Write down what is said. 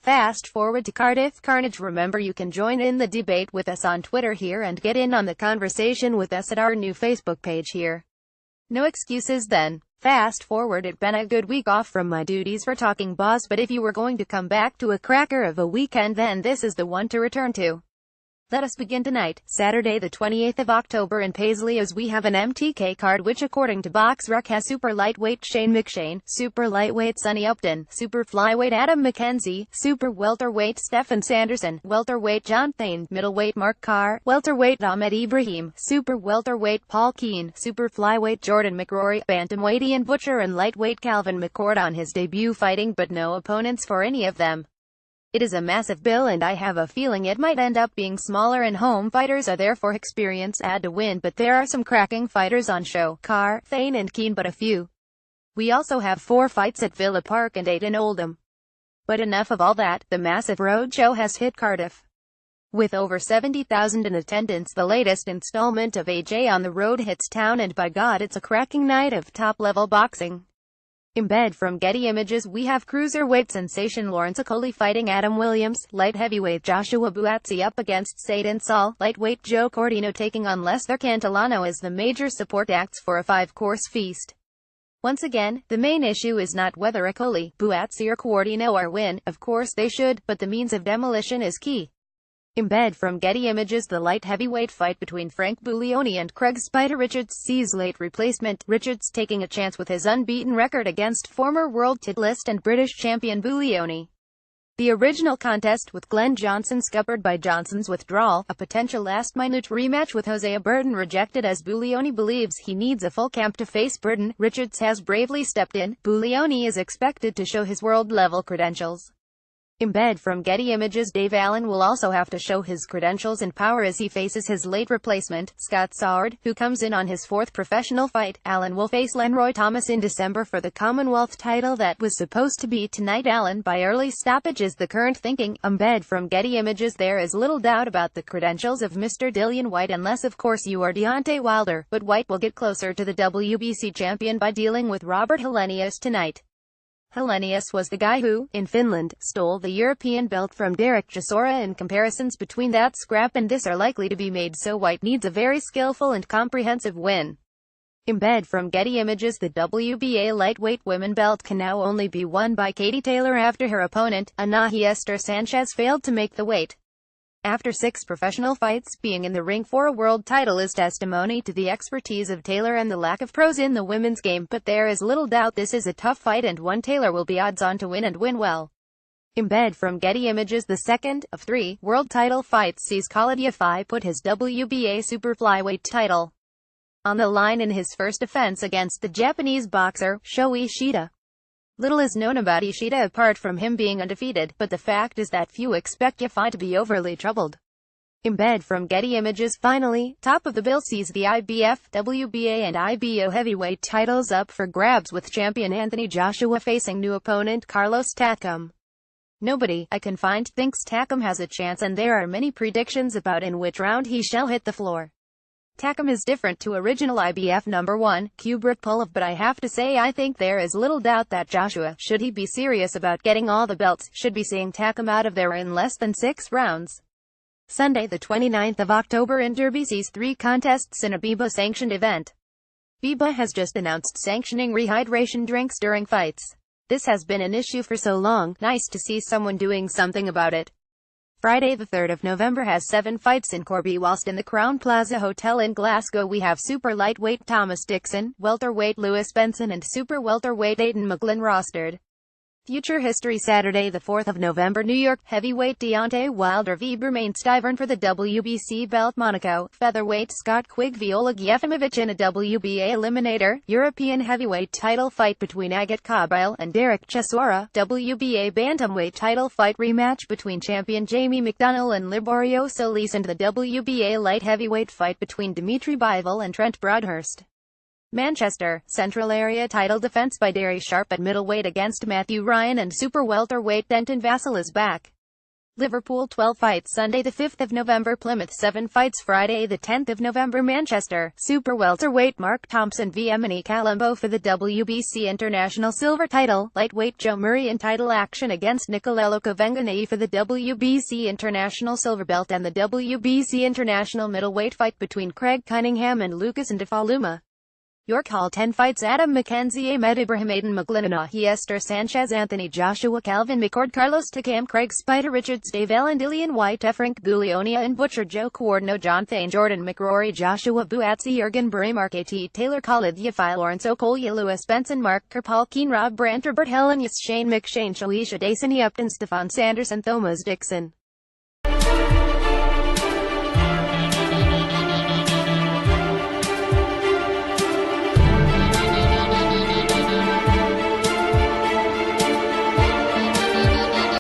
Fast forward to Cardiff Carnage. Remember, you can join in the debate with us on Twitter here and get in on the conversation with us at our new Facebook page here. No excuses then. Fast forward, it'd been a good week off from my duties for Talking Boss, but if you were going to come back to a cracker of a weekend, then this is the one to return to. Let us begin tonight, Saturday the 28th of October in Paisley, as we have an MTK card which according to BoxRec has super lightweight Shane McShane, super lightweight Sonny Upton, super flyweight Adam McKenzie, super welterweight Stephen Sanderson, welterweight John Thane, middleweight Mark Carr, welterweight Ahmed Ibrahim, super welterweight Paul Keane, super flyweight Jordan McRory, bantamweight Ian Butcher, and lightweight Calvin McCord on his debut fighting but no opponents for any of them. It is a massive bill and I have a feeling it might end up being smaller, and home fighters are there for experience and to win, but there are some cracking fighters on show, Carr, Thane and Keane but a few. We also have 4 fights at Villa Park and 8 in Oldham. But enough of all that, the massive road show has hit Cardiff. With over 70,000 in attendance, the latest installment of AJ on the Road hits town, and by God it's a cracking night of top-level boxing. In bed from Getty Images, we have cruiserweight sensation Lawrence Okolie fighting Adam Williams, light heavyweight Joshua Buatsi up against Seydan Saul, lightweight Joe Cordino taking on Lester Cantillano as the major support acts for a 5-course feast. Once again, the main issue is not whether Okolie, Buatsi or Cordino are win, of course they should, but the means of demolition is key. In bed from Getty Images, the light heavyweight fight between Frank Buglioni and Craig Spider Richards sees late replacement Richards taking a chance with his unbeaten record against former world titleist and British champion Buglioni. The original contest with Glenn Johnson scuppered by Johnson's withdrawal, a potential last-minute rematch with Hosea Burton rejected as Buglioni believes he needs a full camp to face Burton. Richards has bravely stepped in. Buglioni is expected to show his world-level credentials. In bed from Getty Images, Dave Allen will also have to show his credentials and power as he faces his late replacement, Scott Saward, who comes in on his 4th professional fight. Allen will face Lenroy Thomas in December for the Commonwealth title that was supposed to be tonight. Allen by early stoppage is the current thinking. In bed from Getty Images, there is little doubt about the credentials of Mr. Dillian White, unless of course you are Deontay Wilder, but White will get closer to the WBC champion by dealing with Robert Helenius tonight. Helenius was the guy who, in Finland, stole the European belt from Derek Chisora, and comparisons between that scrap and this are likely to be made, so White needs a very skillful and comprehensive win. In bed from Getty Images, the WBA lightweight women belt can now only be won by Katie Taylor after her opponent, Anahi Esther Sanchez, failed to make the weight. After 6 professional fights, being in the ring for a world title is testimony to the expertise of Taylor and the lack of pros in the women's game, but there is little doubt this is a tough fight and one Taylor will be odds-on to win and win well. In bed from Getty Images, the second of 3 world title fights sees Khalid Yafai put his WBA super flyweight title on the line in his first defense against the Japanese boxer, Sho Ishida. Little is known about Ishida apart from him being undefeated, but the fact is that few expect Yafai to be overly troubled. In bed from Getty Images, finally, top of the bill sees the IBF, WBA and IBO heavyweight titles up for grabs, with champion Anthony Joshua facing new opponent Carlos Takam. Nobody, I can find, thinks Takam has a chance, and there are many predictions about in which round he shall hit the floor. Takam is different to original IBF number 1, Kubrat Pulev, but I have to say I think there is little doubt that Joshua, should he be serious about getting all the belts, should be seeing Takam out of there in less than 6 rounds. Sunday the 29th of October in Derby sees 3 contests in a BIBA-sanctioned event. BIBA has just announced sanctioning rehydration drinks during fights. This has been an issue for so long, nice to see someone doing something about it. Friday the 3rd of November has 7 fights in Corby, whilst in the Crown Plaza Hotel in Glasgow we have super lightweight Thomas Dixon, welterweight Lewis Benson and super welterweight Aidan McGlynn rostered. Future history Saturday the 4th of November, New York, heavyweight Deontay Wilder v Bermane Stiverne for the WBC belt. Monaco, featherweight Scott Quigg v Oleg Yefimовich in a WBA eliminator. European heavyweight title fight between Agat Kabyle and Derek Chisora. WBA bantamweight title fight rematch between champion Jamie McDonnell and Liborio Solis, and the WBA light heavyweight fight between Dimitri Bivol and Trent Broadhurst. Manchester, Central Area title defense by Derry Sharp at middleweight against Matthew Ryan, and super welterweight Denton Vassell is back. Liverpool 12 fights Sunday the 5th of November, Plymouth 7 fights Friday the 10th of November, Manchester. Super welterweight Mark Thompson v Emily Calambo for the WBC International Silver title. Lightweight Joe Murray in title action against Nicolello Kavenganei for the WBC International Silver belt, and the WBC International middleweight fight between Craig Cunningham and Lucas Ndafaluma. York Hall 10 fights Adam McKenzie, Ahmed Ibrahim, Aiden McGlinanahi, Esther Sanchez, Anthony Joshua, Calvin McCord, Carlos Takam, Craig Spider Richards, Dave Allen, Dillian White, Frank Guglionia and Butcher, Joe Coordino, John Thane, Jordan McRory, Joshua Buatsi, Jurgen Bray, Mark A.T. Taylor, Khalid Yafai, Lawrence Okoye, Lewis Benson, Mark Kerr, Paul Keen, Rob Brandt, Robert Helen, Shane McShane, Shalisha Daisy Upton, Stefan Sanderson, Thomas Dixon.